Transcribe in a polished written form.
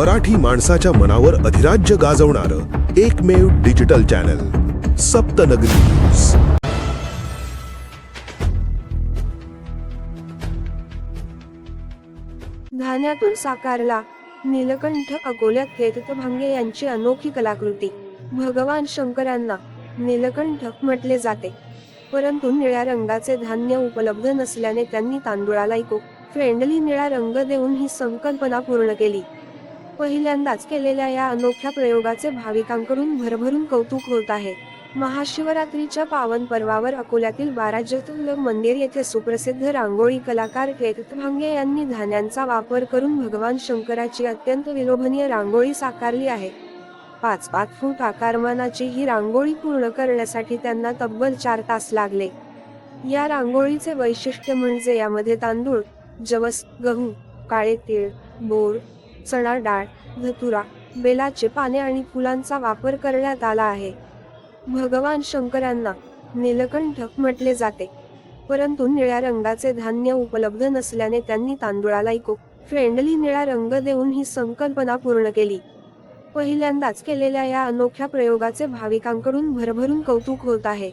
मराठी माणसाच्या मनावर अधिराज्य गाजवणारं एकमेव डिजिटल चॅनल सप्तनगरी न्यूज। धान्यातून साकारला नीलकंठ। अकोल्यात केतन भांगे यांची अनोखी कलाकृती। भगवान शंकरांना नीलकंठ म्हटले जाते, परंतु निळ्या रंगाचे धान्य उपलब्ध नसल्याने त्यांनी तांदूळाला इको फ्रेंडली निळा रंग देऊन ही संकल्पना पूर्ण केली। पहिल्यांदाच केलेल्या या अनोख्या प्रयोगाचे भाविकांकडून भरभरून कौतुक होत आहे। महाशिवरात्रीच्या पावन पर्वावर अकोल्यातील 12 ज्योतिर्लिंग मंदिर येथे सुप्रसिद्ध रांगोळी कलाकार केतन भांगे यांनी धान्यांचा वापर करून भगवान शंकराची अत्यंत विलोभनीय रांगोळी साकारली आहे। 5-5 फूट आकारमानाची ही रांगोळी पूर्ण करण्यासाठी त्यांना तब्बल 4 तास लागले। या रांगोळीचे वैशिष्ट्य म्हणजे यामध्ये तांदूळ, जवस, गहू, काळे तीळ, बोर, चणा डाळ, धतुरा, बेलाचे पाने आणि फुलांचा वापर करण्यात आला आहे। भगवान शंकरांना नीलकंठ म्हटले जाते, परंतु निळ्या रंगाचे धान्य उपलब्ध नसल्याने त्यांनी तांदूळाला इको फ्रेंडली निळा रंग देऊन ही संकल्पना पूर्ण केली। पहिल्यांदाच केलेल्या या अनोख्या प्रयोगाचे भाविकांकडून भरभरून कौतुक होत आहे।